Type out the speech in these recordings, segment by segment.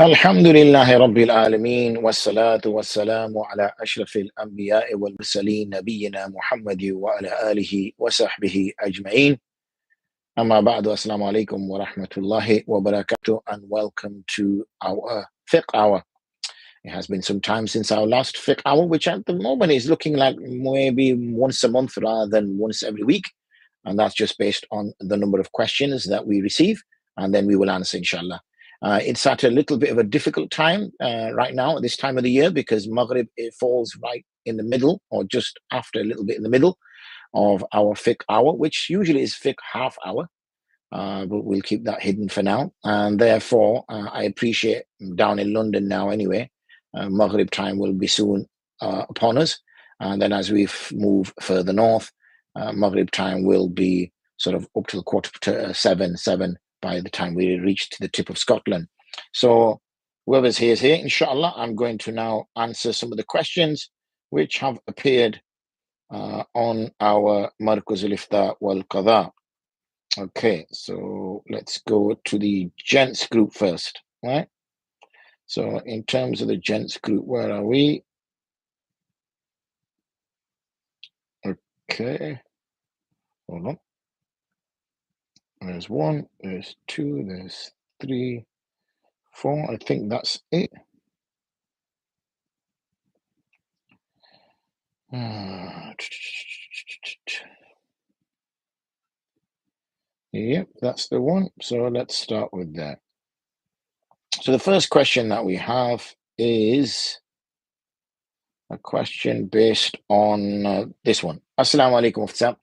Alhamdulillahi Rabbil Alameen, wassalatu wassalamu ala ashrafil anbiya'i wal mursaleen, nabiyyina Muhammadi wa ala alihi wa sahbihi ajma'een. Amma ba'du, assalamu alaikum wa rahmatullahi wa barakatuh, and welcome to our fiqh hour. It has been some time since our last fiqh hour, which at the moment is looking like maybe once a month rather than once every week. And that's just based on the number of questions that we receive, and then we will answer, inshallah. It's at a little bit of a difficult time right now at this time of the year because Maghrib, it falls right in the middle or just after a little bit in the middle of our fiqh hour, which usually is fiqh half hour, but we'll keep that hidden for now. And therefore, I appreciate down in London now anyway, Maghrib time will be soon upon us. And then as we move further north, Maghrib time will be sort of up to the quarter to seven by the time we reach to the tip of Scotland. So whoever's here is here, inshallah. I'm going to now answer some of the questions which have appeared on our Markaz al-Ifta wal Qāḍī. Okay, so let's go to the gents group first, right? So in terms of the gents group, where are we? Okay, hold on. There's one, there's two, there's three, four. I think that's it. Yep, that's the one. So let's start with that. So the first question that we have is a question based on this one. Assalamu alaikum, Mufti.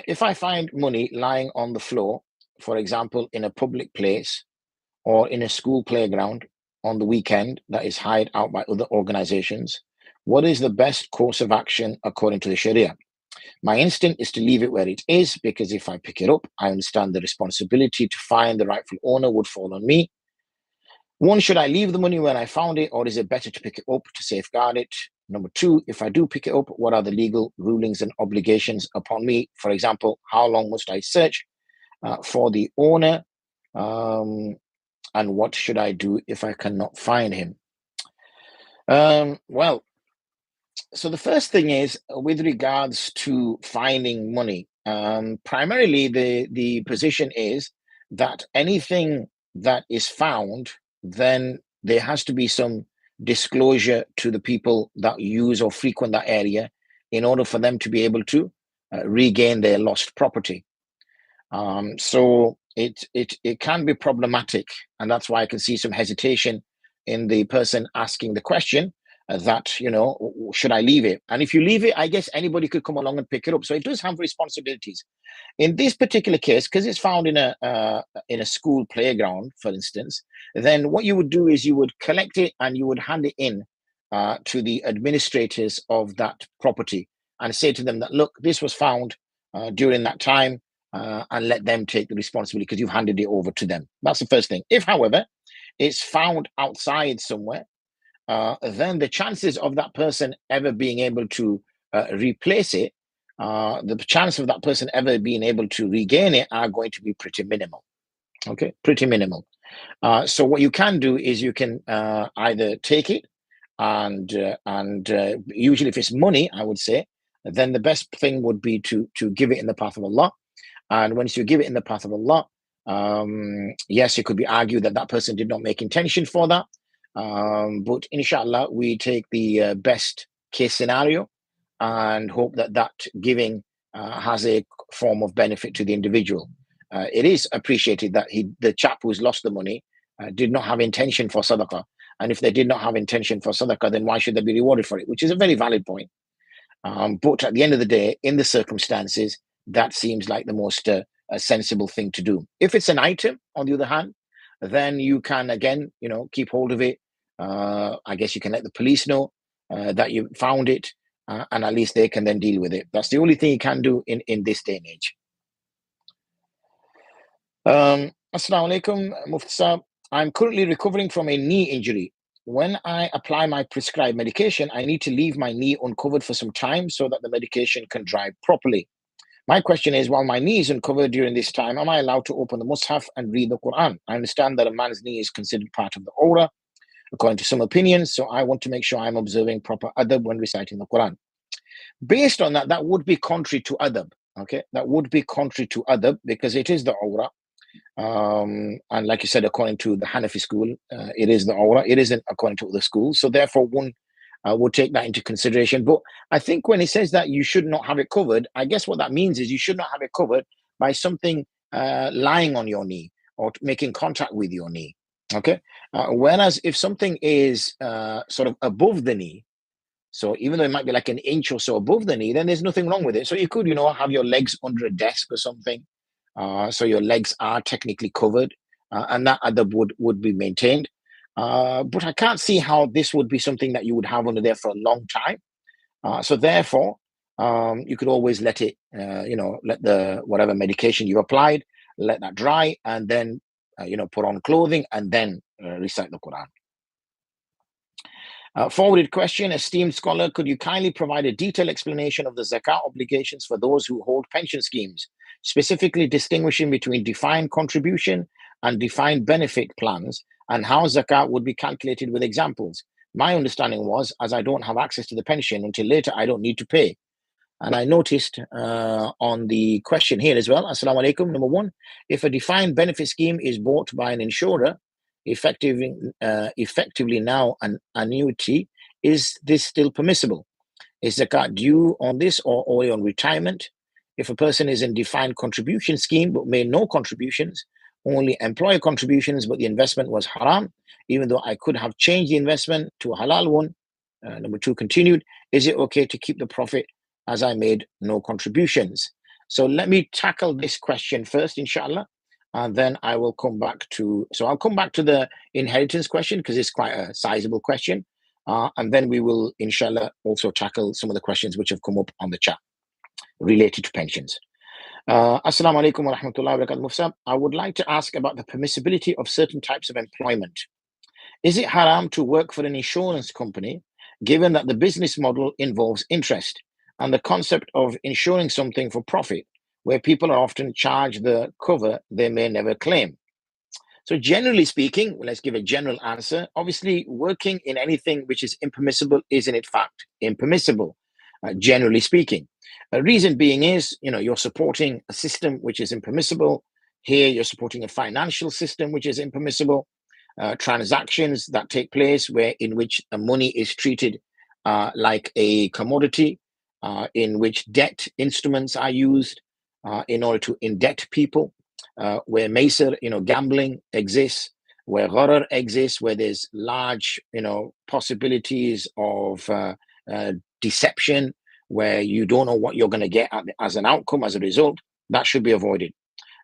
If I find money lying on the floor, for example, in a public place or in a school playground on the weekend that is hired out by other organizations, what is the best course of action according to the Sharia? My instinct is to leave it where it is because if I pick it up, I understand the responsibility to find the rightful owner would fall on me. One, should I leave the money when I found it, or is it better to pick it up to safeguard it? Number two, if I do pick it up, what are the legal rulings and obligations upon me? For example, how long must I search for the owner? And what should I do if I cannot find him? Well, so the first thing is with regards to finding money, primarily the position is that anything that is found, then there has to be some disclosure to the people that use or frequent that area in order for them to be able to regain their lost property. So it can be problematic, and that's why I can see some hesitation in the person asking the question that, you know, should I leave it? And if you leave it, I guess anybody could come along and pick it up. So it does have responsibilities. In this particular case, because it's found in a school playground, for instance, then what you would do is you would collect it and you would hand it in to the administrators of that property and say to them that, look, this was found during that time, and let them take the responsibility because you've handed it over to them. That's the first thing. If, however, it's found outside somewhere, then the chances of that person ever being able to replace it, the chance of that person ever being able to regain it are going to be pretty minimal. Okay, pretty minimal. So what you can do is you can either take it and usually if it's money, I would say, then the best thing would be to give it in the path of Allah. And once you give it in the path of Allah, yes, it could be argued that that person did not make intention for that. But inshallah, we take the best case scenario and hope that that giving has a form of benefit to the individual. It is appreciated that the chap who's lost the money did not have intention for sadaqah. And if they did not have intention for sadaqah, then why should they be rewarded for it? Which is a very valid point. But at the end of the day, in the circumstances, that seems like the most sensible thing to do. If it's an item, on the other hand, then you can again, you know, keep hold of it. I guess you can let the police know that you found it, and at least they can then deal with it. That's the only thing you can do in this day and age. Assalamu alaikum, Mufti Saab. I'm currently recovering from a knee injury. When I apply my prescribed medication, I need to leave my knee uncovered for some time so that the medication can dry properly. My question is, while my knee is uncovered during this time, am I allowed to open the Mus'haf and read the Quran? I understand that a man's knee is considered part of the aura, according to some opinions, so I want to make sure I'm observing proper adab when reciting the Quran. Based on that, that would be contrary to adab. Okay, that would be contrary to adab because it is the aura. And like you said, according to the Hanafi school, it is the aura. It isn't according to other schools. So therefore, one would take that into consideration. But I think when it says that you should not have it covered, I guess what that means is you should not have it covered by something lying on your knee or making contact with your knee. Okay. Whereas if something is sort of above the knee, so even though it might be like an inch or so above the knee, then there's nothing wrong with it. So you could, have your legs under a desk or something. So your legs are technically covered, and that adab would be maintained. But I can't see how this would be something that you would have under there for a long time. So therefore, you could always let it, let the whatever medication you applied, let that dry, and then, put on clothing and then recite the Quran. Forwarded question, esteemed scholar, could you kindly provide a detailed explanation of the zakat obligations for those who hold pension schemes, specifically distinguishing between defined contribution and defined benefit plans, and how zakat would be calculated with examples? My understanding was, as I don't have access to the pension until later, I don't need to pay. And I noticed on the question here as well, Assalamu alaikum, number one, if a defined benefit scheme is bought by an insurer, effectively now an annuity, is this still permissible? Is zakat due on this or only on retirement? If a person is in defined contribution scheme but made no contributions, only employer contributions, but the investment was haram, even though I could have changed the investment to a halal one. Number two, continued, is it okay to keep the profit as I made no contributions? So let me tackle this question first, inshallah, and then I will come back to, I'll come back to the inheritance question because it's quite a sizable question. And then we will, inshallah, also tackle some of the questions which have come up on the chat related to pensions. Assalamu alaikum wa rahmatullahi wa barakatuh, Mufti. I would like to ask about the permissibility of certain types of employment. Is it haram to work for an insurance company, given that the business model involves interest and the concept of insuring something for profit, where people are often charged the cover they may never claim? So generally speaking, let's give a general answer. Obviously, working in anything which is impermissible is in fact impermissible, generally speaking. A reason being is, you're supporting a system which is impermissible. Here, you're supporting a financial system which is impermissible. Transactions that take place in which money is treated like a commodity, in which debt instruments are used in order to indebt people, where maisir, gambling exists, where gharar exists, where there's large, possibilities of deception, where you don't know what you're going to get as an outcome, as a result. That should be avoided.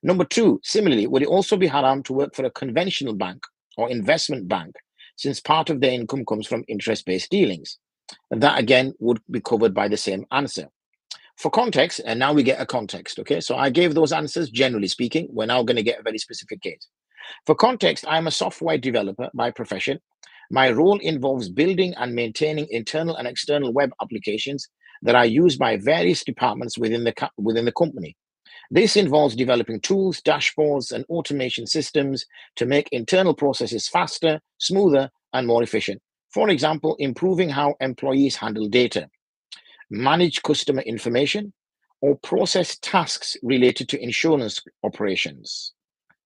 Number two, similarly, would it also be haram to work for a conventional bank or investment bank, since part of their income comes from interest-based dealings? And that, again, would be covered by the same answer. For context, and now we get a context, okay? So I gave those answers, generally speaking. We're now going to get a very specific case. For context, I'm a software developer by profession. My role involves building and maintaining internal and external web applications that are used by various departments within the company. This involves developing tools, dashboards, and automation systems to make internal processes faster, smoother, and more efficient. For example, improving how employees handle data, manage customer information, or process tasks related to insurance operations.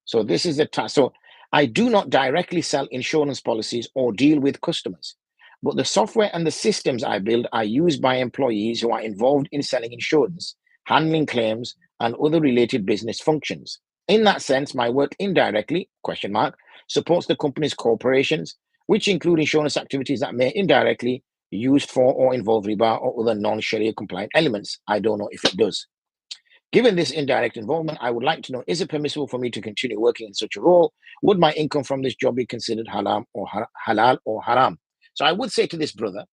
So this is the task. So I do not directly sell insurance policies or deal with customers, but the software and the systems I build are used by employees who are involved in selling insurance, handling claims, and other related business functions. In that sense, my work indirectly, supports the company's corporations, which include insurance activities that may indirectly used for or involve riba or other non-Sharia compliant elements. I don't know if it does. Given this indirect involvement, I would like to know, is it permissible for me to continue working in such a role? Would my income from this job be considered halal or haram? So I would say to this brother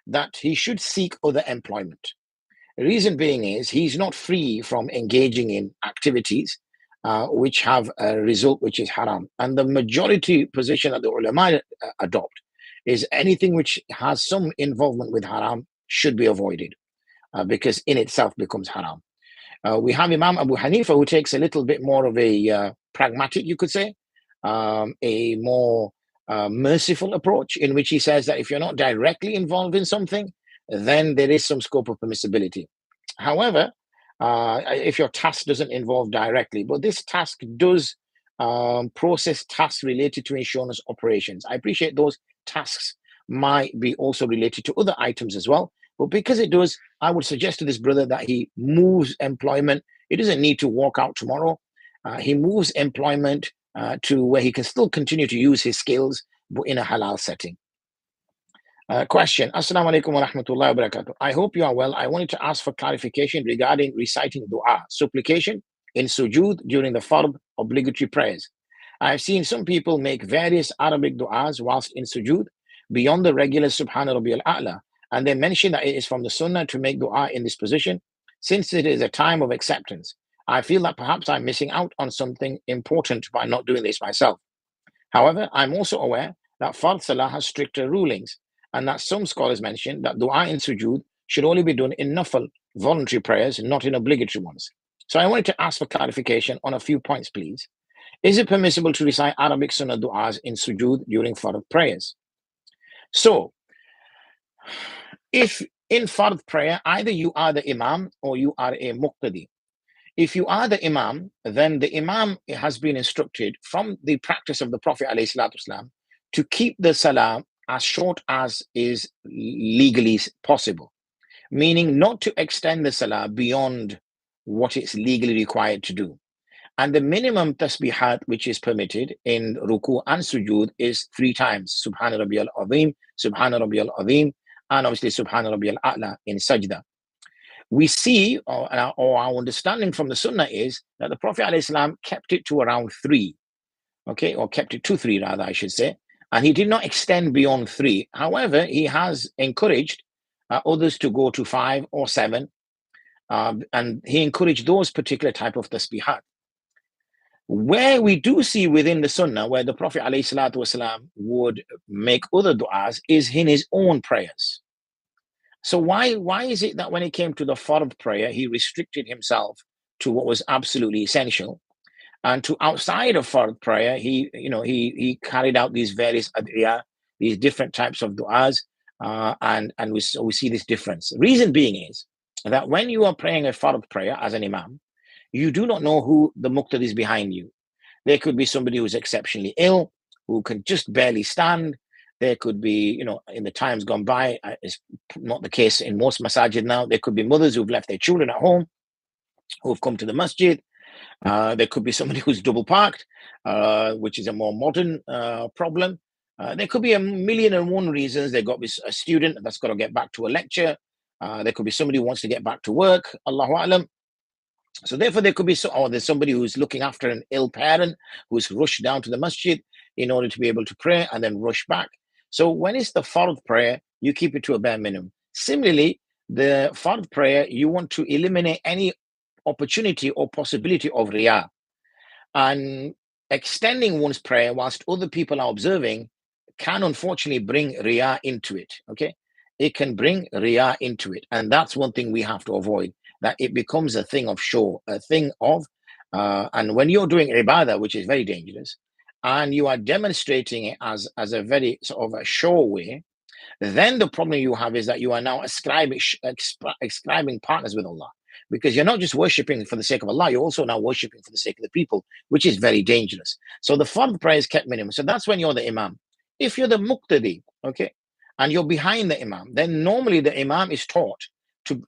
that he should seek other employment. The reason being is he's not free from engaging in activities which have a result which is haram. And the majority position that the ulama adopt is anything which has some involvement with haram should be avoided because in itself becomes haram. We have Imam Abu Hanifa, who takes a little bit more of a pragmatic, you could say, a more merciful approach, in which he says that if you're not directly involved in something, then there is some scope of permissibility. However, if your task doesn't involve directly, but this task does process tasks related to insurance operations. I appreciate those tasks might be also related to other items as well, but because it does, I would suggest to this brother that he moves employment. He doesn't need to walk out tomorrow. He moves employment to where he can still continue to use his skills, but in a halal setting. Question. Assalamu alaikum wa rahmatullahi wa barakatuh. I hope you are well. I wanted to ask for clarification regarding reciting dua, supplication in sujood during the fard obligatory prayers. I have seen some people make various Arabic du'as whilst in sujood beyond the regular Subhana Rabbiyal A'la, and they mention that it is from the Sunnah to make dua in this position, since it is a time of acceptance. I feel that perhaps I'm missing out on something important by not doing this myself. However, I'm also aware that Fard Salah has stricter rulings, and that some scholars mention that dua in sujood should only be done in nafal, voluntary prayers, not in obligatory ones. So I wanted to ask for clarification on a few points, please. Is it permissible to recite Arabic Sunnah du'as in sujood during Fard prayers? So, if in Fard prayer, either you are the Imam or you are a Muqtadi. If you are the Imam, then the Imam has been instructed from the practice of the Prophet ﷺ to keep the Salah as short as is legally possible, meaning not to extend the Salah beyond what it's legally required to do. And the minimum tasbihat which is permitted in ruku and sujood is 3 times. Subhana Rabbiyal Azim, Subhana Rabbiyal Azim, and obviously Subhana Rabbiyal A'la in sajda. We see, or our understanding from the Sunnah is that the Prophet ﷺ kept it to around 3, okay, or kept it to 3 rather, I should say, and he did not extend beyond 3. However, he has encouraged others to go to 5 or 7, and he encouraged those particular type of tasbihat. Where we do see within the Sunnah where the Prophet ﷺ would make other du'as is in his own prayers. So why is it that when it came to the Fard prayer, he restricted himself to what was absolutely essential, and to outside of Fard prayer, he carried out these various ad'iyah, these different types of du'as, and we see this difference. Reason being is that when you are praying a Fard prayer as an Imam, you do not know who the Muqtadi is behind you. There could be somebody who's exceptionally ill, who can just barely stand. There could be, in the times gone by, it's not the case in most masajid now. There could be mothers who've left their children at home, who've come to the masjid. There could be somebody who's double parked, which is a more modern problem. There could be 1,000,001 reasons. There got a student that's got to get back to a lecture. There could be somebody who wants to get back to work. Allahu A'lam. So therefore, there could be there's somebody who's looking after an ill parent who's rushed down to the masjid in order to be able to pray and then rush back. So when it's the Fard prayer, you keep it to a bare minimum. Similarly, the Fard prayer, you want to eliminate any opportunity or possibility of riyah. And extending one's prayer whilst other people are observing can unfortunately bring riyah into it. Okay, it can bring riyah into it, and that's one thing we have to avoid. That it becomes a thing of show, a thing of, and when you're doing ibadah, which is very dangerous, and you are demonstrating it as a very sort of a show way, then the problem you have is that you are now ascribing partners with Allah, because you're not just worshipping for the sake of Allah, you're also now worshipping for the sake of the people, which is very dangerous. So the Fard prayer is kept minimum. So that's when you're the Imam. If you're the Muqtadi, okay, and you're behind the Imam, then normally the Imam is taught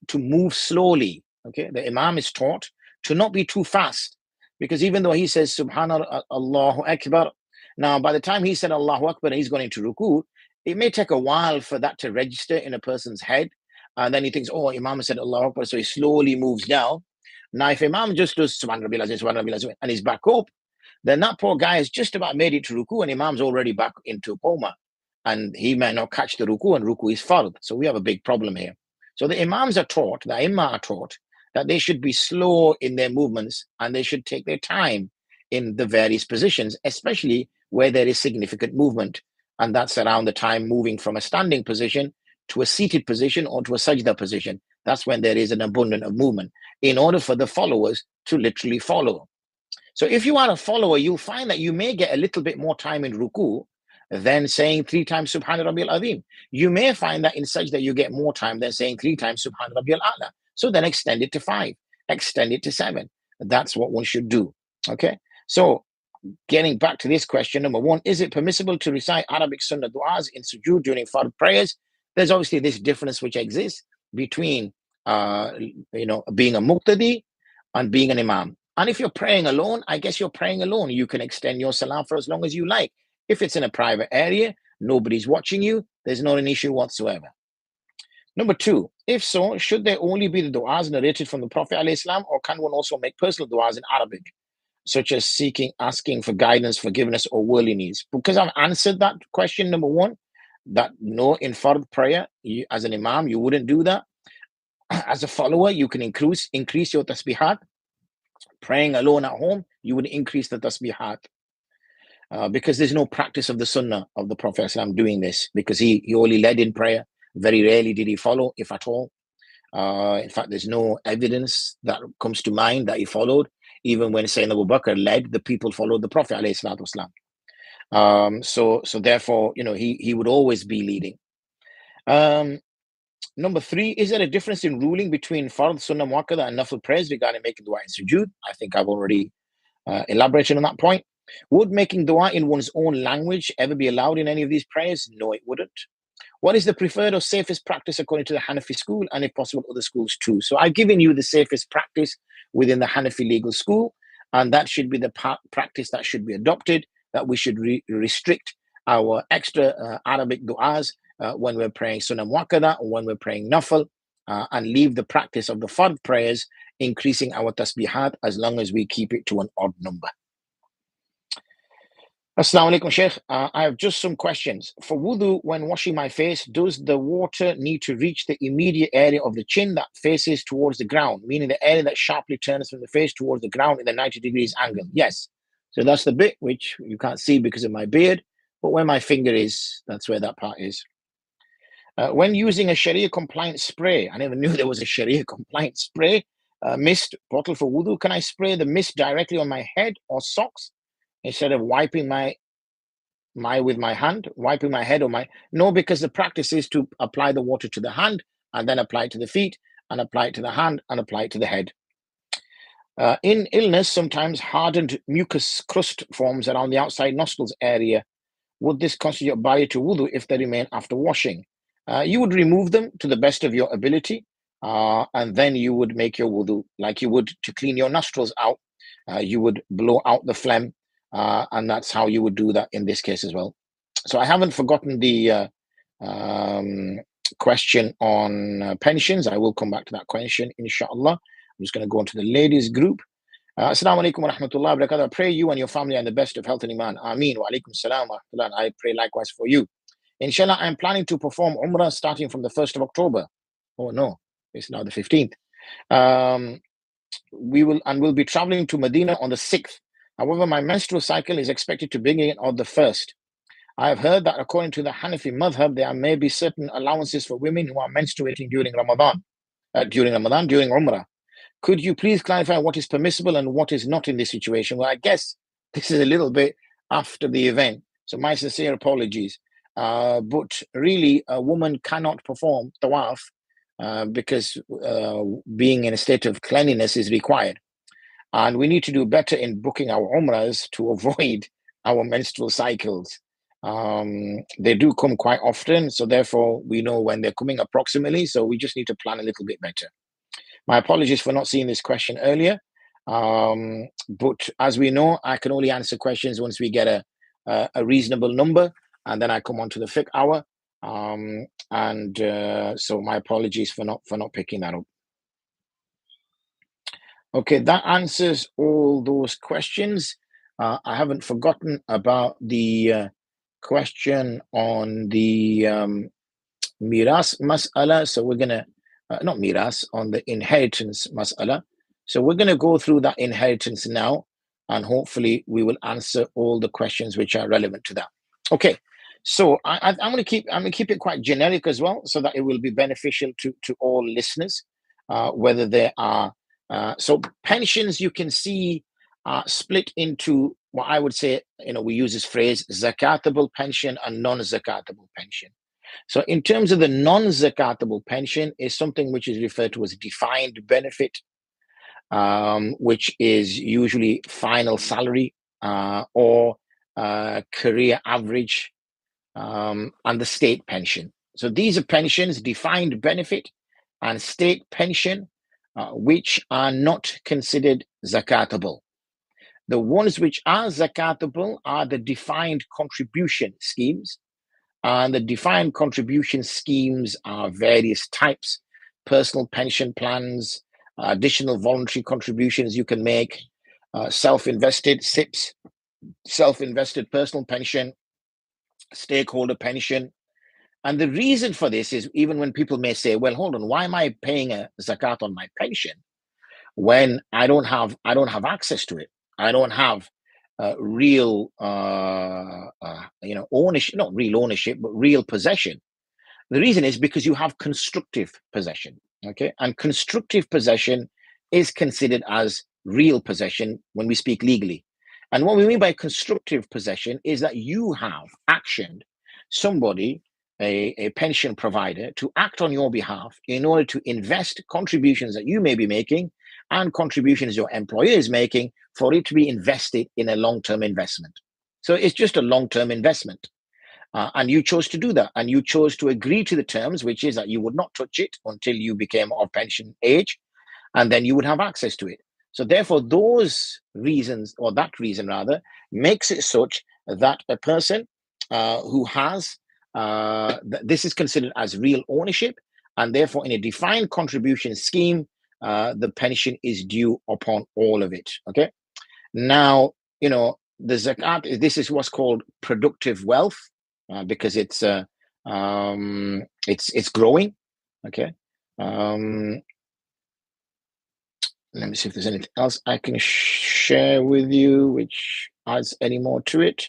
to move slowly. Okay, the Imam is taught to not be too fast, because even though he says Subhanallah, Allahu Akbar, now by the time he said Allahu Akbar and he's going into ruku, it may take a while for that to register in a person's head, and then he thinks, oh, Imam said Allahu Akbar, so he slowly moves down. Now if Imam just does Subhan Rabbil Azim, Subhan Rabbil Azim, and he's back up, then that poor guy has just about made it to ruku and Imam's already back into coma, and he may not catch the ruku, and ruku is fard. So we have a big problem here. So the Imams are taught, the Imam are taught, that they should be slow in their movements and they should take their time in the various positions, especially where there is significant movement. And that's around the time moving from a standing position to a seated position or to a sajda position. That's when there is an abundance of movement, in order for the followers to literally follow. So if you are a follower, you'll find that you may get a little bit more time in ruku than saying 3 times Subhana Rabbiyal Azim. You may find that in such that you get more time than saying 3 times Subhana Rabbiyal A'la. So then extend it to 5, extend it to 7. That's what one should do. Okay. So getting back to this question, number 1, is it permissible to recite Arabic Sunnah du'as in sujood during fard prayers? There's obviously this difference which exists between being a muqtadi and being an imam. And if you're praying alone, I guess you're praying alone. You can extend your salam for as long as you like. If it's in a private area, nobody's watching you, there's not an issue whatsoever. Number 2, if so, should there only be the du'as narrated from the Prophet ﷺ, or can one also make personal du'as in Arabic, such as asking for guidance, forgiveness, or worldly needs? Because I've answered that question, number 1, that no, in fard prayer, as an imam, you wouldn't do that. As a follower, you can increase your tasbihat. Praying alone at home, you would increase the tasbihat. Because there's no practice of the sunnah of the Prophet ﷺ doing this, because he only led in prayer. Very rarely did he follow, if at all. In fact, there's no evidence that comes to mind that he followed. Even when Sayyidina Abu Bakr led, the people followed the Prophet ﷺ. So therefore, he would always be leading. Number 3, is there a difference in ruling between fard, sunnah, muakkada, and nafil prayers regarding making dua in sujood? I think I've already elaborated on that point. Would making dua in one's own language ever be allowed in any of these prayers? No, it wouldn't. What is the preferred or safest practice according to the Hanafi school, and if possible, other schools too? So I've given you the safest practice within the Hanafi legal school, and that should be the practice that should be adopted, that we should restrict our extra Arabic du'as when we're praying sunnah muakkada or when we're praying nafil, and leave the practice of the fard prayers, increasing our tasbihat as long as we keep it to an odd number. Assalamu alaikum, Sheikh. I have just some questions. For wudu, when washing my face, does the water need to reach the immediate area of the chin that faces towards the ground, meaning the area that sharply turns from the face towards the ground in the 90 degrees angle? Yes. So that's the bit which you can't see because of my beard, but where my finger is, that's where that part is. When using a Sharia-compliant spray, I never knew there was a Sharia-compliant spray, mist bottle for wudu, can I spray the mist directly on my head or socks instead of wiping with my hand, wiping my head or my... No, because the practice is to apply the water to the hand and then apply it to the feet and apply it to the hand and apply it to the head. In illness, sometimes hardened mucus crust forms around the outside nostrils area. Would this constitute a barrier to wudu if they remain after washing? You would remove them to the best of your ability, and then you would make your wudu like you would to clean your nostrils out. You would blow out the phlegm, and that's how you would do that in this case as well. So I haven't forgotten the question on pensions. I will come back to that question, inshallah. I'm just going to go into the ladies group. Assalamu alaikum wa rahmatullahi wa barakatuh. I pray you and your family and the best of health and iman. Ameen. Wa alaikum salam wa rahmatullah. I pray likewise for you. Inshallah, I'm planning to perform Umrah starting from the 1st of October. Oh no, it's now the 15th. We'll be traveling to Medina on the 6th. However, my menstrual cycle is expected to begin on the 1st. I have heard that according to the Hanafi madhab, there may be certain allowances for women who are menstruating during during Umrah. Could you please clarify what is permissible and what is not in this situation? Well, I guess this is a little bit after the event, so my sincere apologies. But really, a woman cannot perform tawaf because being in a state of cleanliness is required. And we need to do better in booking our umrahs to avoid our menstrual cycles. They do come quite often, so therefore we know when they're coming approximately, so we just need to plan a little bit better. My apologies for not seeing this question earlier, but as we know, I can only answer questions once we get a reasonable number, and then I come on to the fiqh hour, so my apologies for not picking that up. Okay, that answers all those questions. I haven't forgotten about the question on the miras mas'ala, so we're gonna not miras, on the inheritance mas'ala. So we're gonna go through that inheritance now, and hopefully we will answer all the questions which are relevant to that. Okay, so I'm gonna keep it quite generic as well, so that it will be beneficial to all listeners. whether there are so pensions you can see split into what I would say, we use this phrase zakatable pension and non-zakatable pension. So in terms of the non-zakatable pension is something which is referred to as defined benefit, which is usually final salary or career average, and the state pension. So these are pensions, defined benefit and state pension, which are not considered zakatable. The ones which are zakatable are the defined contribution schemes. And the defined contribution schemes are various types: personal pension plans, additional voluntary contributions you can make, self-invested SIPs, self-invested personal pension, stakeholder pension. And the reason for this is, even when people may say, well, hold on, why am I paying a zakat on my pension when I don't have access to it? I don't have real ownership, not real ownership, but real possession. The reason is because you have constructive possession. Okay, and constructive possession is considered as real possession when we speak legally. And what we mean by constructive possession is that you have actioned somebody, a pension provider, to act on your behalf in order to invest contributions that you may be making and contributions your employer is making for it to be invested in a long-term investment. So it's just a long-term investment. And you chose to do that. And you chose to agree to the terms, which is that you would not touch it until you became of pension age, and then you would have access to it. So therefore, those reasons, or that reason rather, makes it such that a person who has, this is considered as real ownership, and therefore in a defined contribution scheme, the pension is due upon all of it. Okay. Now, the zakat, this is what's called productive wealth, because it's growing. Okay. Let me see if there's anything else I can share with you which adds any more to it.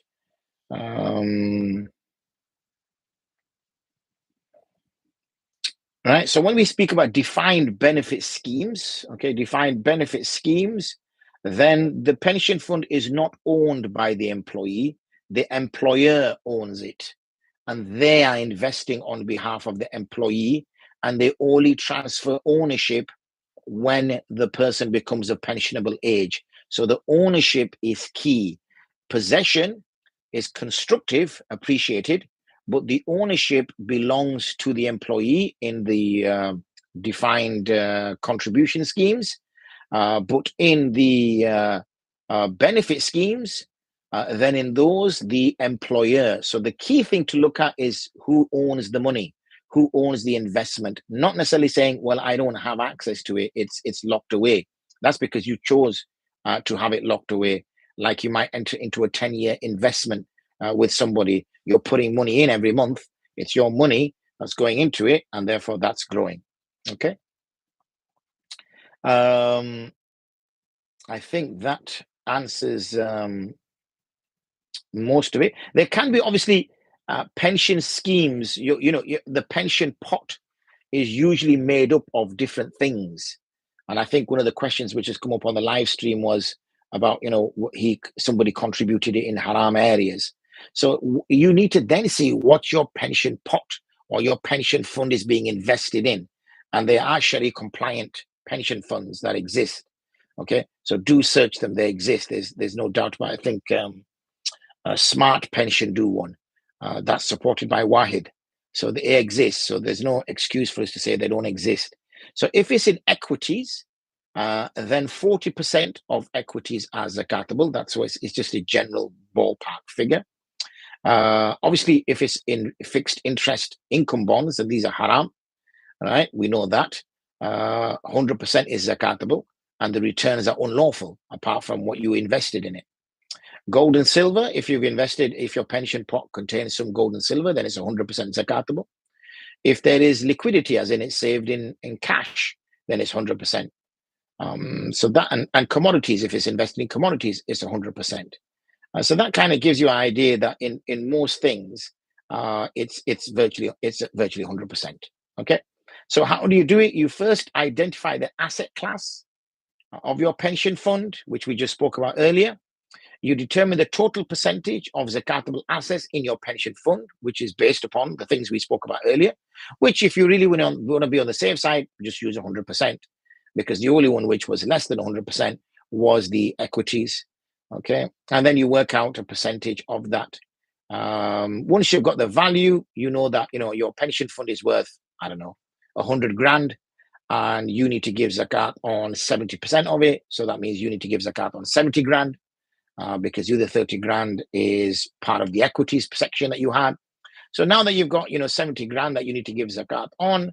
Right. So when we speak about defined benefit schemes, then the pension fund is not owned by the employee. The employer owns it, and they are investing on behalf of the employee, and they only transfer ownership when the person becomes of pensionable age. So the ownership is key. Possession is constructive, appreciated, but the ownership belongs to the employee in the defined contribution schemes. But in the benefit schemes, then in those, the employer. So the key thing to look at is who owns the money, who owns the investment, not necessarily saying, well, I don't have access to it, it's locked away. That's because you chose to have it locked away. Like you might enter into a 10-year investment with somebody. You're putting money in every month. It's your money that's going into it, and therefore that's growing. Okay. I think that answers most of it. There can be obviously pension schemes. The pension pot is usually made up of different things. And I think one of the questions which has come up on the live stream was about, somebody contributed it in haram areas. So you need to then see what your pension pot or your pension fund is being invested in. And there are Sharia compliant pension funds that exist. Okay, so do search them. They exist. There's no doubt about it. I think a Smart Pension do one that's supported by Wahid. So they exist. So there's no excuse for us to say they don't exist. So if it's in equities, then 40% of equities are zakatable. That's why it's just a general ballpark figure. Obviously, if it's in fixed interest income bonds, and these are haram, right? We know that 100% is zakatable, and the returns are unlawful apart from what you invested in it. Gold and silver, if your pension pot contains some gold and silver, then it's 100% zakatable. If there is liquidity, as in it's saved in cash, then it's 100%. So that, and commodities, if it's invested in commodities, it's 100%. So that kind of gives you an idea that in most things, it's virtually 100%. Okay. So how do you do it? You first identify the asset class of your pension fund, which we just spoke about earlier. You determine the total percentage of zakatable assets in your pension fund, which is based upon the things we spoke about earlier, which if you really want to be on the safe side, just use 100%, because the only one which was less than 100% was the equities. Okay. And then you work out a percentage of that. Once you've got the value, you know that, your pension fund is worth, I don't know, 100 grand, and you need to give zakat on 70% of it. So that means you need to give zakat on 70 grand. Because the other 30 grand is part of the equities section that you had. So now that you've got 70 grand that you need to give zakat on,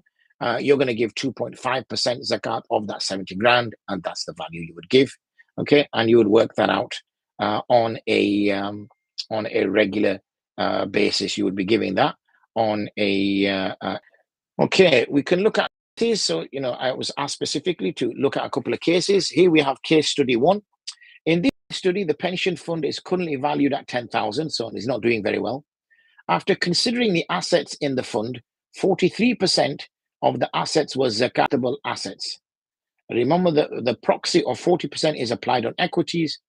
you're going to give 2.5% zakat of that 70 grand, and that's the value you would give. Okay, and you would work that out on a regular basis. You would be giving that on a okay. We can look at this. So I was asked specifically to look at a couple of cases. Here we have case study 1. In this study, the pension fund is currently valued at 10,000, so it's not doing very well. After considering the assets in the fund, 43% of the assets were zakatable assets. Remember that the proxy of 40% is applied on equities.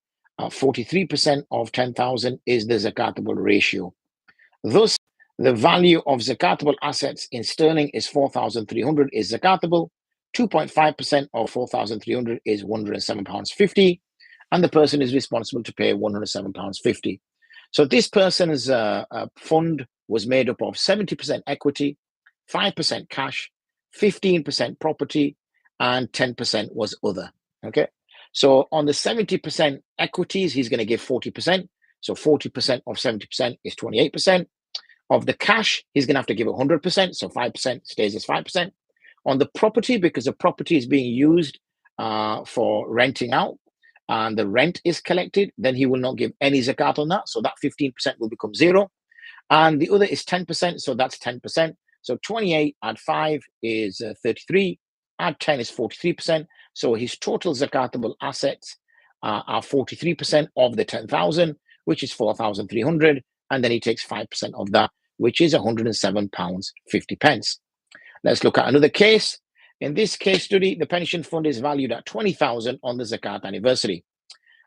43% of 10,000 is the zakatable ratio. Thus, the value of zakatable assets in sterling is 4,300 is zakatable. 2.5% of 4,300 is £107.50. And the person is responsible to pay £107.50. So this person's fund was made up of 70% equity, 5% cash, 15% property, and 10% was other. Okay. So on the 70% equities, he's going to give 40%. So 40% of 70% is 28%. Of the cash, he's going to have to give 100%. So 5% stays as 5%. On the property, because the property is being used for renting out, and the rent is collected, then he will not give any zakat on that. So that 15% will become 0. And the other is 10%. So that's 10%. So 28 add 5 is 33. Add 10 is 43%. So his total zakatable assets are 43% of the 10,000, which is 4,300. And then he takes 5% of that, which is £107.50. Let's look at another case. In this case study, the pension fund is valued at 20,000 on the zakat anniversary.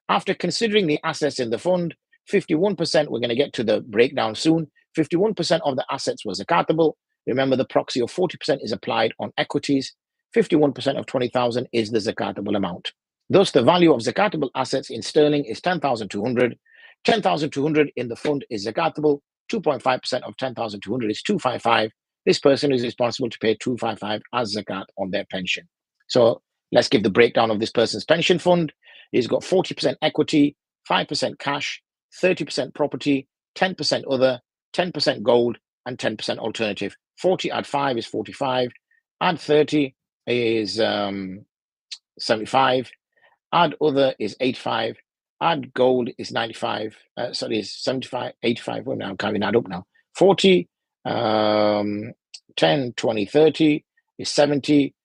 After considering the assets in the fund, 51%, we're going to get to the breakdown soon, 51% of the assets were zakatable. Remember, the proxy of 40% is applied on equities. 51% of 20,000 is the zakatable amount. Thus, the value of zakatable assets in sterling is 10,200. 10,200 in the fund is zakatable. 2.5% of 10,200 is 255. This person is responsible to pay 255 as zakat on their pension. So let's give the breakdown of this person's pension fund. He's got 40% equity, 5% cash, 30% property, 10% other, 10% gold, and 10% alternative. 40 add 5 is 45. Add 30 is 75. Add other is 85. Add gold is 95. Sorry, is 75, 85. Well, now I'm carrying that up now. 40, 10, 20, 30 is 70.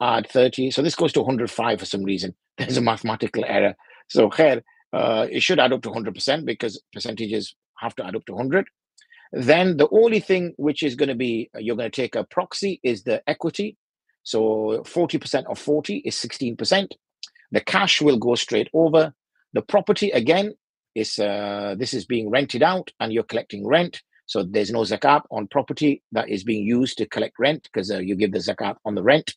Add 30. So this goes to 105 for some reason. There's a mathematical error. So here, it should add up to 100% because percentages have to add up to 100. Then the only thing which is going to be, you're going to take a proxy is the equity. So 40% of 40 is 16%. The cash will go straight over. The property, again, is this is being rented out and you're collecting rent. So there's no zakat on property that is being used to collect rent because you give the zakat on the rent.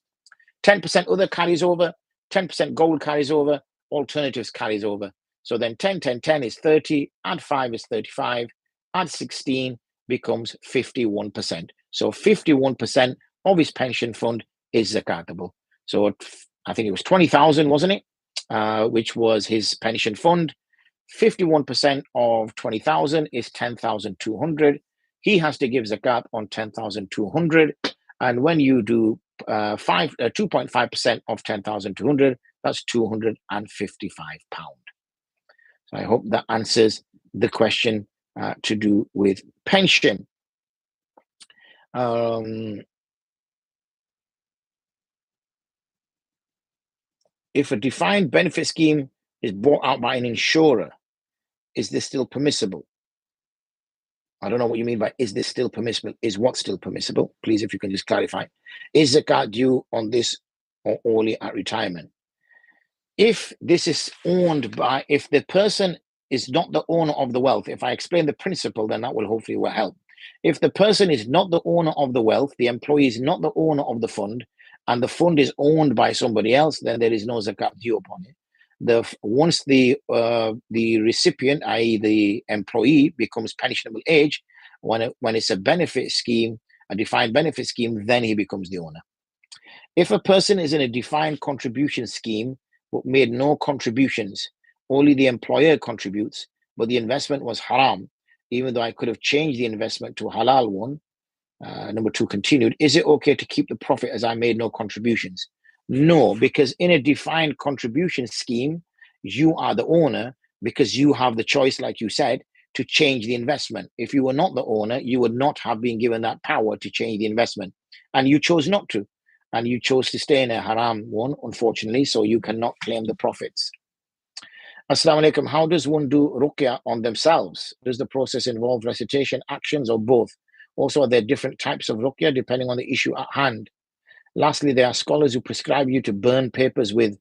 10% other carries over. 10% gold carries over. Alternatives carries over. So then 10, 10, 10 is 30. Add 5 is 35. Add 16 becomes 51%. So 51% of his pension fund is zakatable. So I think it was 20,000, wasn't it? Which was his pension fund. 51% of 20,000 is 10,200. He has to give zakat on 10,200. And when you do 2.5% of 10,200, that's £255. So I hope that answers the question to do with pension. If a defined benefit scheme is bought out by an insurer, is this still permissible? I don't know what you mean by is this still permissible? Is what still permissible? Please, if you can just clarify. Is zakat due on this or only at retirement? If this is owned by, if the person is not the owner of the wealth, if I explain the principle, then that will hopefully help. If the person is not the owner of the wealth, the employee is not the owner of the fund, and the fund is owned by somebody else, then there is no zakat due upon it. Once the recipient, i.e., the employee, becomes pensionable age, when it's a benefit scheme, a defined benefit scheme, then he becomes the owner. If a person is in a defined contribution scheme but made no contributions, only the employer contributes, but the investment was haram, even though I could have changed the investment to a halal one. Number 2 continued, is it okay to keep the profit as I made no contributions? No, because in a defined contribution scheme, you are the owner because you have the choice, like you said, to change the investment. If you were not the owner, you would not have been given that power to change the investment. And you chose not to. And you chose to stay in a haram one, unfortunately, so you cannot claim the profits. Assalamu alaikum. How does one do ruqya on themselves? Does the process involve recitation, actions, or both? Also, are there different types of ruqya depending on the issue at hand? Lastly, there are scholars who prescribe you to burn papers with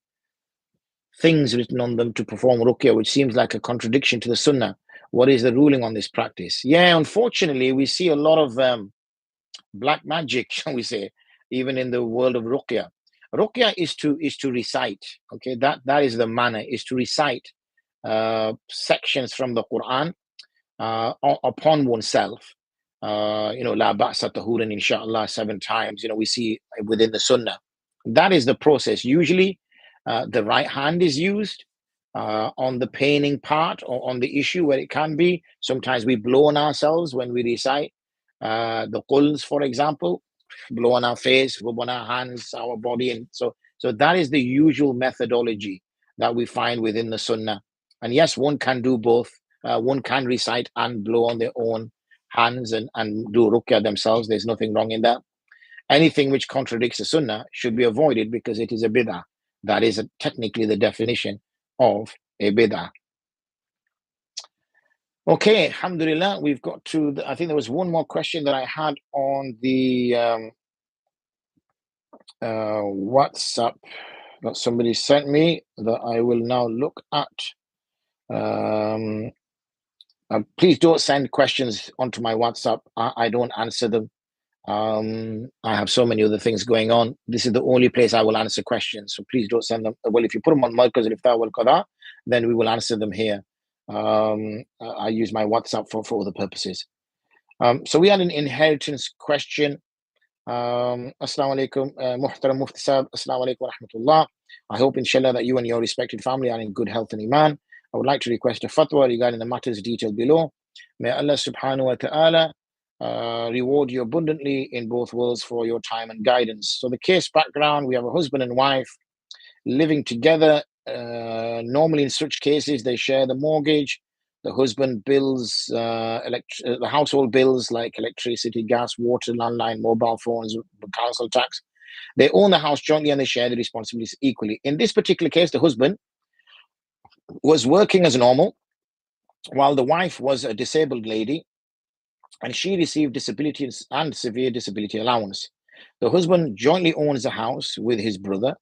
things written on them to perform ruqya, which seems like a contradiction to the sunnah. What is the ruling on this practice? Yeah, unfortunately, we see a lot of black magic, shall we say, even in the world of ruqya. Ruqya is to recite. Okay, that is the manner, is to recite sections from the Quran upon oneself. La ba'sa tahuran inshallah 7 times. We see within the sunnah. That is the process. Usually, the right hand is used on the paining part or on the issue where it can be. Sometimes we blow on ourselves when we recite. The quls, for example, blow on our face, rub on our hands, our body, and so that is the usual methodology that we find within the sunnah. And yes, one can do both. One can recite and blow on their own hands and do ruqya themselves. There's nothing wrong in that. Anything which contradicts the sunnah should be avoided because it is a bid'ah. That is technically the definition of a bid'ah. Okay, alhamdulillah, we've got to, I think there was one more question that I had on the WhatsApp that somebody sent me that I will now look at. Please don't send questions onto my WhatsApp. I don't answer them. I have so many other things going on. This is the only place I will answer questions. So please don't send them. Well, if you put them on Markaz al-Ifta wal-Qāḍī, then we will answer them here. I use my WhatsApp for other purposes. So we had an inheritance question. Assalamu alaikum, Muhtaram Mufti Sahib. Assalamu alaikum wa rahmatullah. I hope, inshallah, that you and your respected family are in good health and iman. I would like to request a fatwa regarding the matters detailed below. May Allah subhanahu wa ta'ala reward you abundantly in both worlds for your time and guidance. So the case background, we have a husband and wife living together. Normally in such cases, they share the mortgage. The husband bills the household bills like electricity, gas, water, landline, mobile phones, council tax. They own the house jointly and they share the responsibilities equally. In this particular case, the husband was working as normal while the wife was a disabled lady and she received disability and severe disability allowance. The husband jointly owns the house with his brother.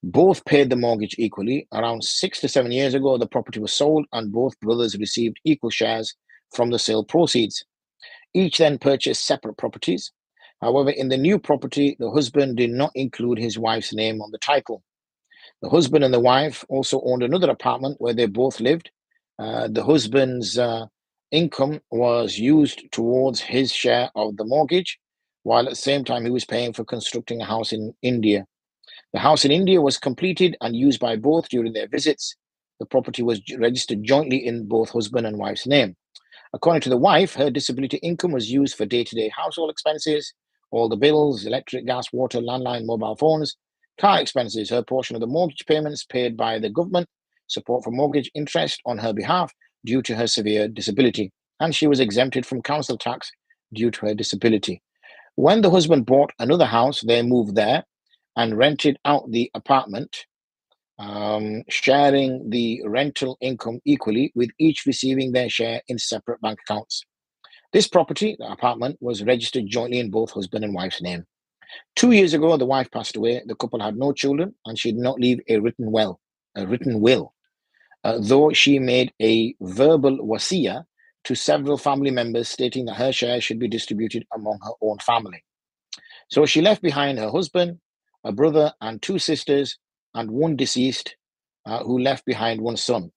Both paid the mortgage equally. Around 6 to 7 years ago, the property was sold and both brothers received equal shares from the sale proceeds. Each then purchased separate properties. However, in the new property, the husband did not include his wife's name on the title. The husband and the wife also owned another apartment where they both lived. The husband's income was used towards his share of the mortgage, while at the same time he was paying for constructing a house in India. The house in India was completed and used by both during their visits. The property was registered jointly in both husband and wife's name. According to the wife, her disability income was used for day-to-day household expenses, all the bills, electric, gas, water, landline, mobile phones, car expenses, her portion of the mortgage payments paid by the government, support for mortgage interest on her behalf due to her severe disability, and she was exempted from council tax due to her disability. When the husband bought another house, they moved there and rented out the apartment, sharing the rental income equally, with each receiving their share in separate bank accounts. This property, the apartment, was registered jointly in both husband and wife's name. 2 years ago, the wife passed away. The couple had no children, and she did not leave a written will, though she made a verbal wasiya to several family members stating that her share should be distributed among her own family. So she left behind her husband, a brother, and 2 sisters, and one deceased who left behind 1 son.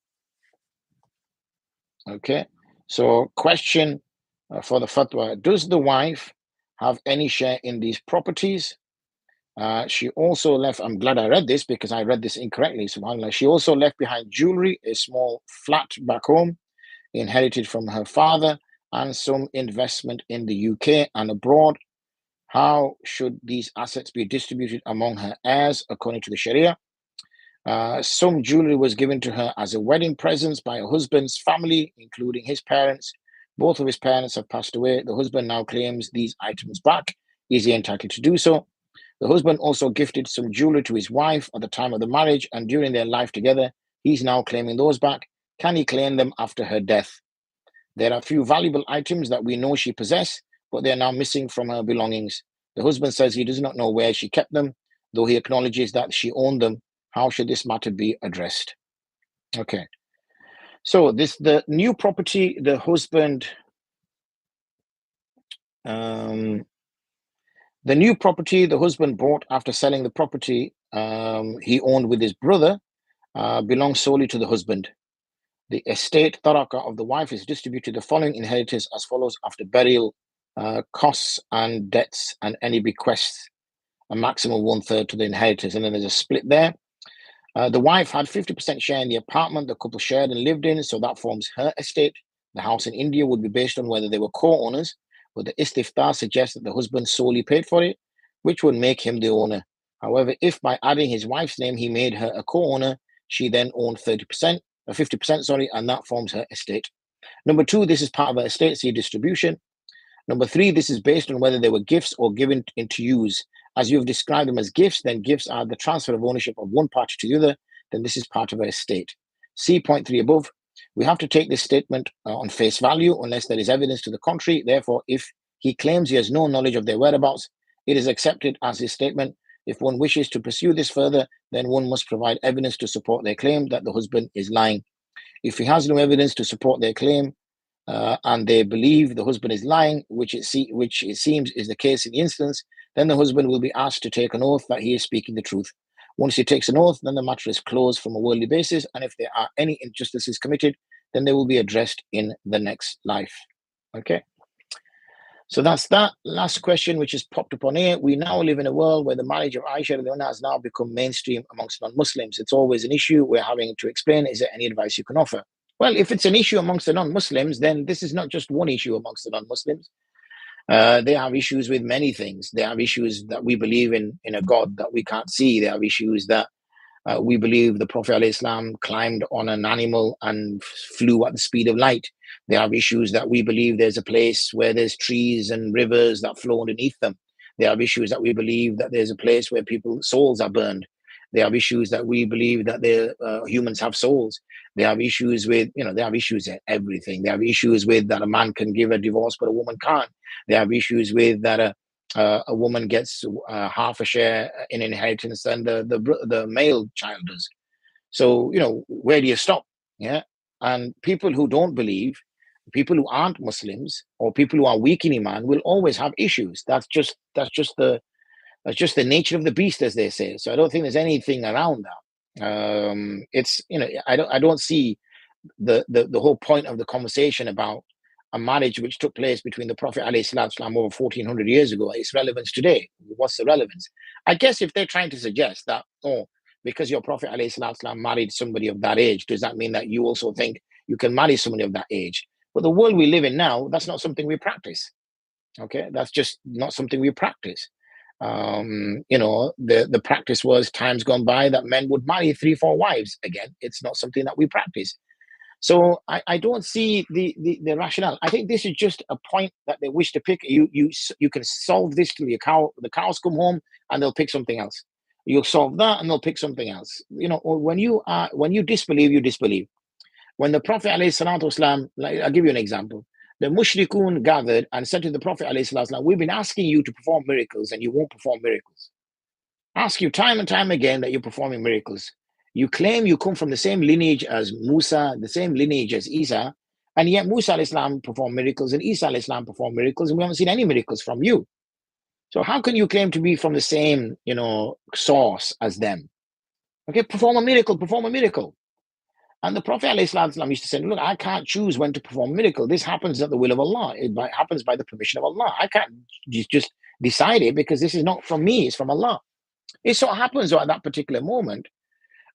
Okay, so question for the fatwa: does the wife have any share in these properties? She also left, I'm glad I read this because I read this incorrectly, subhanAllah. She also left behind jewelry, a small flat back home, inherited from her father, and some investment in the UK and abroad. How should these assets be distributed among her heirs according to the Sharia? Some jewelry was given to her as a wedding present by her husband's family, including his parents. Both of his parents have passed away. The husband now claims these items back. Is he entitled to do so? The husband also gifted some jewelry to his wife at the time of the marriage, and during their life together, he's now claiming those back. Can he claim them after her death? There are a few valuable items that we know she possessed, but they are now missing from her belongings. The husband says he does not know where she kept them, though he acknowledges that she owned them. How should this matter be addressed? Okay. So the new property, the husband, the new property the husband bought after selling the property he owned with his brother belongs solely to the husband. The estate taraka of the wife is distributed the following inheritance as follows after burial, costs and debts and any bequests, a maximum of 1/3 to the inheritance. And then there's a split there. The wife had 50% share in the apartment the couple shared and lived in, so that forms her estate. The house in India would be based on whether they were co-owners, but the Ifta suggests that the husband solely paid for it, which would make him the owner. However, if by adding his wife's name he made her a co-owner, she then owned 50%, and that forms her estate. Number 2, this is part of her estate, see distribution. Number 3, this is based on whether they were gifts or given into use. As you've described them as gifts, then gifts are the transfer of ownership of one party to the other, then this is part of her estate. See point 3 above. We have to take this statement on face value unless there is evidence to the contrary. Therefore, if he claims he has no knowledge of their whereabouts, it is accepted as his statement. If one wishes to pursue this further, then one must provide evidence to support their claim that the husband is lying. If he has no evidence to support their claim, and they believe the husband is lying, which it seems is the case in the instance, then the husband will be asked to take an oath that he is speaking the truth. Once he takes an oath, then the matter is closed from a worldly basis, and if there are any injustices committed, then they will be addressed in the next life. Okay. So that's that last question, which has popped up on here. We now live in a world where the marriage of Aisha has now become mainstream amongst non-Muslims. It's always an issue we're having to explain. Is there any advice you can offer? Well, if it's an issue amongst the non-Muslims, then this is not just one issue amongst the non-Muslims. They have issues with many things. They have issues that we believe in a God that we can't see. They have issues that we believe the Prophet ﷺ climbed on an animal and flew at the speed of light. They have issues that we believe there's a place where there's trees and rivers that flow underneath them. They have issues that we believe that there's a place where people's souls are burned. They have issues that we believe that humans have souls. They have issues with, they have issues in everything. They have issues with that a man can give a divorce, but a woman can't. They have issues with that a woman gets half a share in inheritance than the male child does. So, where do you stop? Yeah. And people who don't believe, people who aren't Muslims or people who are weak in Iman will always have issues. That's just the nature of the beast, as they say. So I don't think there's anything around that. It's, I don't see the whole point of the conversation about a marriage which took place between the Prophet ﷺ over 1400 years ago, its relevance today. What's the relevance? I guess if they're trying to suggest that, because your Prophet ﷺ married somebody of that age, does that mean that you also think you can marry somebody of that age? But the world we live in now, that's not something we practice. Okay, that's just not something we practice. The practice was times gone by that men would marry 3-4 wives. Again, it's not something that we practice. So I don't see the rationale. I think this is just a point that they wish to pick. You can solve this till the cows come home and they'll pick something else. You'll solve that and they'll pick something else. When you disbelieve, you disbelieve. When the Prophet ﷺ, I'll give you an example. the mushrikun gathered and said to the Prophet ﷺ, we've been asking you to perform miracles and you won't perform miracles. Ask you time and time again that you're performing miracles. You claim you come from the same lineage as Musa, the same lineage as Isa, and yet Musa ﷺ performed miracles and Isa ﷺ performed miracles, and we haven't seen any miracles from you. So how can you claim to be from the same, source as them? Okay, perform a miracle, perform a miracle. And the Prophet ﷺ used to say, look, I can't choose when to perform a miracle. This happens at the will of Allah. It happens by the permission of Allah. I can't just decide it because this is not from me, it's from Allah. It so happens that at that particular moment,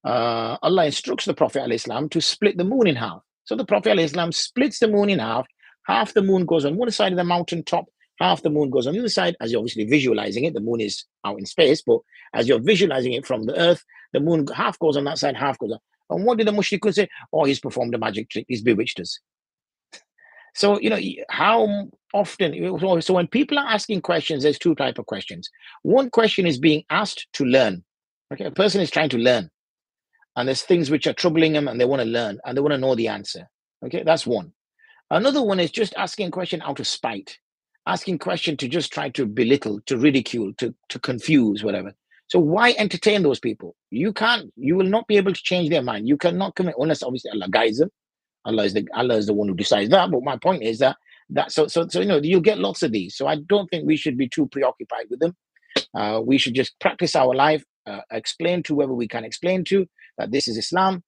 Allah instructs the Prophet ﷺ to split the moon in half. So the Prophet ﷺ splits the moon in half. Half the moon goes on one side of the mountain top, half the moon goes on the other side. As you're obviously visualizing it, the moon is out in space, but as you're visualizing it from the earth, the moon half goes on that side, half goes on. And what did the mushrikun say? Oh, he's performed a magic trick. He's bewitched us. So, how often, so when people are asking questions, there's two types of questions. One question is being asked to learn. Okay, a person is trying to learn. And there's things which are troubling them and they want to learn and they want to know the answer. Okay, that's one. Another one is just asking a question out of spite. Asking a question to just try to belittle, to ridicule, to confuse, whatever. So why entertain those people? You will not be able to change their mind. You cannot commit unless obviously Allah guides them. Allah is the one who decides that. But my point is that you'll get lots of these. So I don't think we should be too preoccupied with them. We should just practice our life, explain to whoever we can explain to that this is Islam.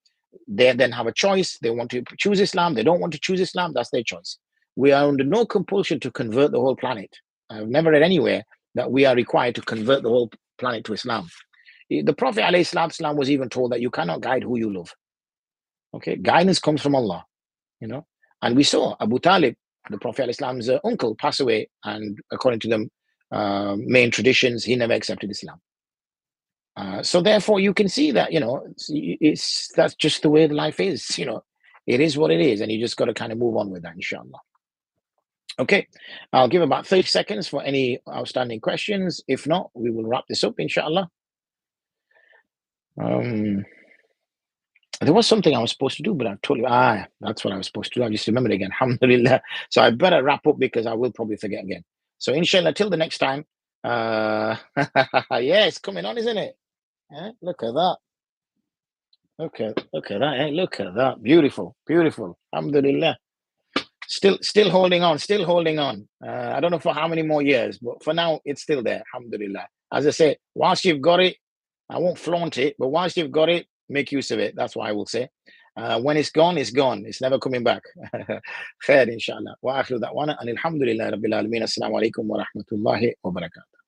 They then have a choice. They want to choose Islam. They don't want to choose Islam. That's their choice. We are under no compulsion to convert the whole planet. I've never read anywhere that we are required to convert the whole planet to Islam. The Prophet ﷺ was even told that you cannot guide who you love. Okay, guidance comes from Allah, And we saw Abu Talib, the Prophet ﷺ's uncle, pass away, and according to the main traditions, he never accepted Islam. So therefore, you can see that that's just the way life is. It is what it is, and you just got to kind of move on with that, inshallah. Okay, I'll give about 30 seconds for any outstanding questions. If not, we will wrap this up, inshallah. There was something I was supposed to do, but I've totally, that's what I was supposed to do. I just remembered again, alhamdulillah. So I better wrap up because I will probably forget again. So inshallah, till the next time. Yeah, it's coming on, isn't it? Look at that. Look at that. Look at that. Beautiful. Alhamdulillah. Still holding on. I don't know for how many more years, but for now, it's still there. Alhamdulillah. As I say, whilst you've got it, I won't flaunt it, but whilst you've got it, make use of it. That's what I will say. When it's gone, it's gone. It's never coming back. Khair, inshallah. Wa akhiru da'wana. And alhamdulillah rabbil alameen. Assalamu alaikum wa rahmatullahi wa barakatuh.